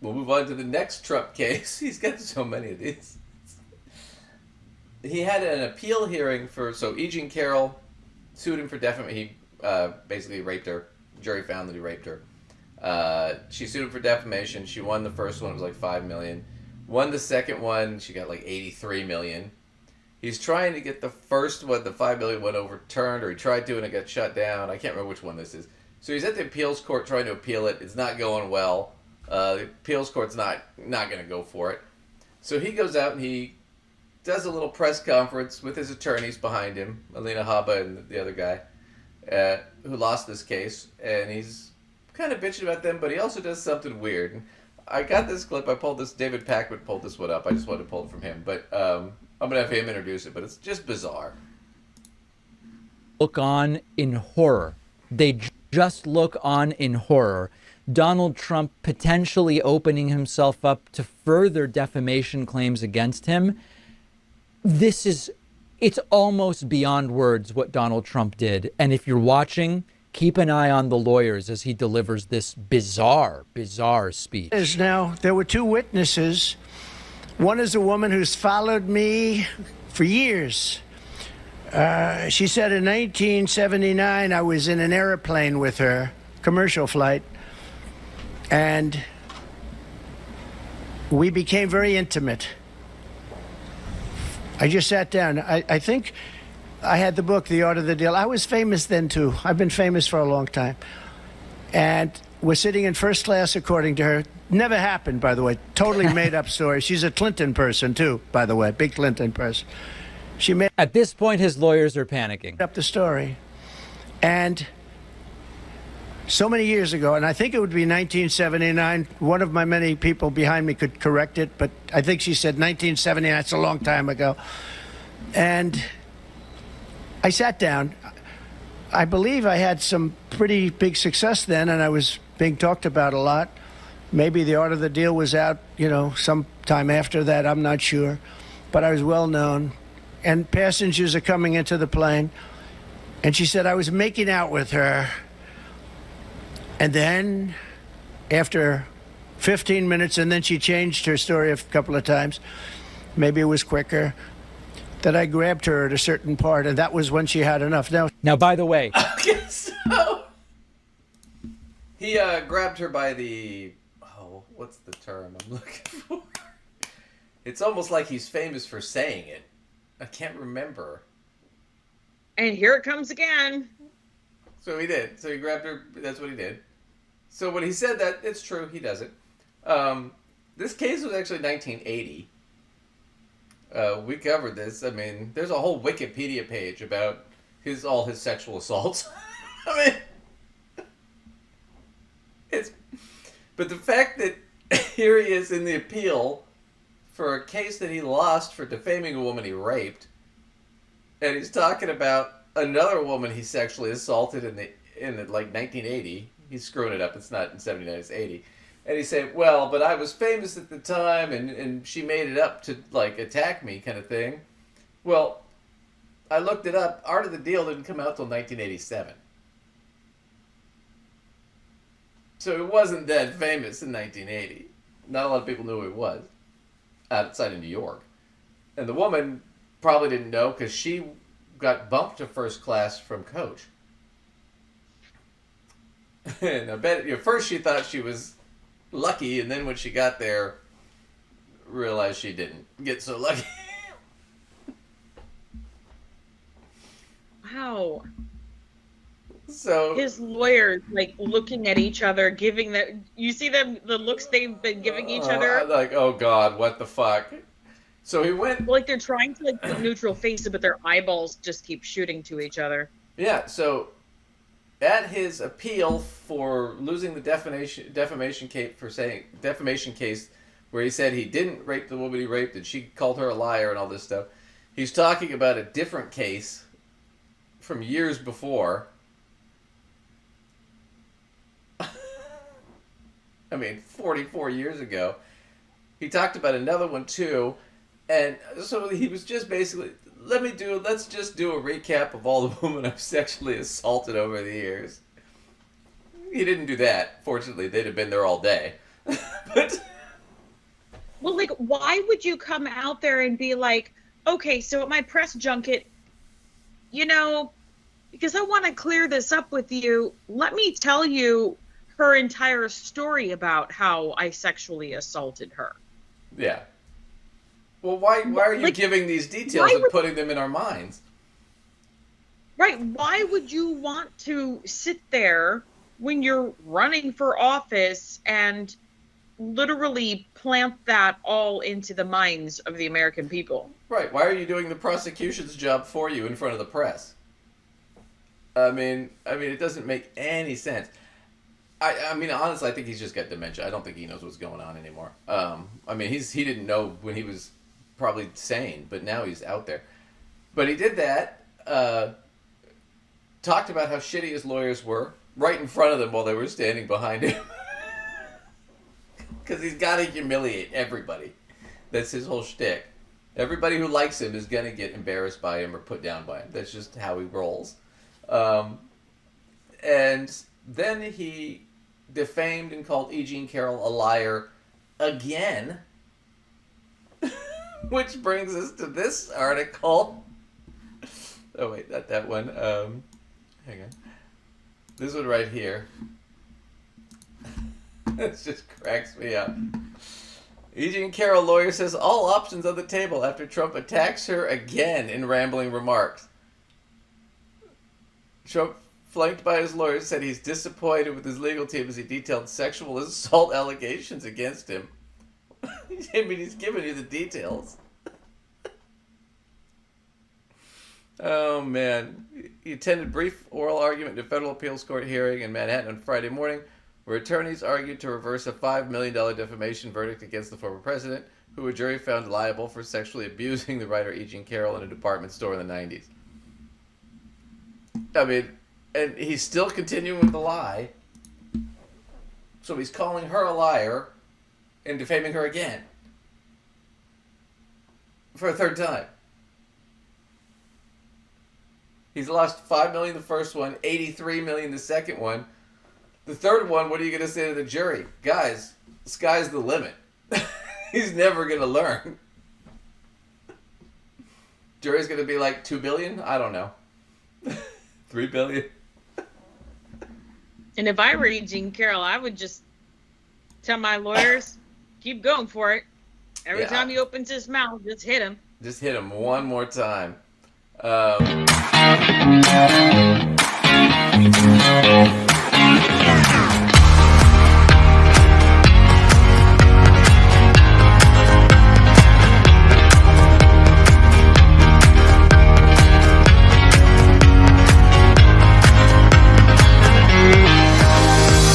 we'll move on to the next Trump case. He's got so many of these. He had an appeal hearing so E. Jean Carroll sued him for defamation. He basically raped her. The jury found that he raped her. She sued him for defamation. She won the first one. It was like $5 million. Won the second one. She got like $83 million. He's trying to get the first one, the $5 million one, overturned, or he tried to and it got shut down. I can't remember which one this is. So he's at the appeals court trying to appeal it. It's not going well. The appeals court's not going to go for it. So he goes out and he does a little press conference with his attorneys behind him, Alina Habba and the other guy, who lost this case, and he's kind of bitching about them, but he also does something weird. I got this clip. I pulled this. David Packwood pulled this one up. I just wanted to pull it from him, but I'm gonna have him introduce it. But it's just bizarre. Look on in horror. They just look on in horror. Donald Trump potentially opening himself up to further defamation claims against him. It's almost beyond words what Donald Trump did. And if you're watching, keep an eye on the lawyers as he delivers this bizarre speech. Now, there were two witnesses. One is a woman who's followed me for years. She said in 1979, I was in an airplane with her, commercial flight, and we became very intimate. I just sat down. I think I had the book, The Art of the Deal. I was famous then, too. I've been famous for a long time. And we're sitting in first class, according to her. Never happened, by the way. Totally made up story. She's a Clinton person, too, by the way. Big Clinton person. She made At this point, his lawyers are panicking. up the story. And so many years ago, and I think it would be 1979, one of my many people behind me could correct it, but I think she said 1979, that's a long time ago. And I sat down. I believe I had some pretty big success then, and I was being talked about a lot. Maybe The Art of the Deal was out, sometime after that, I'm not sure. But I was well known. And passengers are coming into the plane. And she said, I was making out with her. And then, after 15 minutes, and then she changed her story a couple of times, maybe it was quicker, that I grabbed her at a certain part, and that was when she had enough. Now, by the way, Okay, so he grabbed her by the what's the term I'm looking for? It's almost like he's famous for saying it. I can't remember. And here it comes again. So he did. So he grabbed her. That's what he did. So when he said that, it's true. He does it. This case was actually 1980. We covered this. I mean, there's a whole Wikipedia page about all his sexual assaults. I mean, but the fact that here he is in the appeal for a case that he lost for defaming a woman he raped, and he's talking about another woman he sexually assaulted in like 1980. He's screwing it up. It's not in 79, it's 80. And he's saying, well, but I was famous at the time, and she made it up to, like, attack me kind of thing. Well, I looked it up. Art of the Deal didn't come out till 1987. So he wasn't that famous in 1980. Not a lot of people knew who he was outside of New York. And the woman probably didn't know because she got bumped to first class from Coach. And I bet at first she thought she was lucky, and then when she got there, realized she didn't get so lucky. Wow. So his lawyers like looking at each other, giving that. You see them, the looks they've been giving each other. Like, oh God, what the fuck? So he went. Like they're trying to like put neutral faces, but their eyeballs just keep shooting to each other. Yeah. So at his appeal for losing the defamation case where he said he didn't rape the woman he raped and she called her a liar and all this stuff, he's talking about a different case from years before. I mean, 44 years ago. He talked about another one too, and so he was just basically, let's just do a recap of all the women I've sexually assaulted over the years. He didn't do that. Fortunately, they'd have been there all day. But Well, like, why would you come out there and be like, okay, so at my press junket, because I want to clear this up with you, let me tell you her entire story about how I sexually assaulted her. yeah. Well, why are you giving these details and putting them in our minds? Right. Why would you want to sit there when you're running for office and literally plant that all into the minds of the American people? Right. Why are you doing the prosecution's job for you in front of the press? I mean, it doesn't make any sense. I mean, honestly, I think he's just got dementia. I don't think he knows what's going on anymore. I mean, he didn't know when he was probably sane, but now he's out there. But he did that. Talked about how shitty his lawyers were right in front of them while they were standing behind him. Because he's got to humiliate everybody. That's his whole shtick. Everybody who likes him is going to get embarrassed by him or put down by him. That's just how he rolls. And then he defamed and called E. Jean Carroll a liar again. Which brings us to this article. Oh, wait, not that one. Hang on. This one right here. This just cracks me up. E. Jean Carroll lawyer says all options on the table after Trump attacks her again in rambling remarks. Trump, flanked by his lawyers, said he's disappointed with his legal team as he detailed sexual assault allegations against him. I mean, he's giving you the details. Oh, man. He attended brief oral argument in a federal appeals court hearing in Manhattan on Friday morning, where attorneys argued to reverse a $5 million defamation verdict against the former president, who a jury found liable for sexually abusing the writer E. Jean Carroll in a department store in the 90s. I mean, and he's still continuing with the lie. So he's calling her a liar and defaming her again. For a third time. He's lost $5 million the first one, $83 million the second one. The third one, what are you going to say to the jury? Guys, the sky's the limit. He's never going to learn. Jury's going to be like $2 billion? I don't know. $3 billion? And if I were E. Jean Carroll, I would just tell my lawyers, keep going for it. Every time he opens his mouth, just hit him. Just hit him one more time.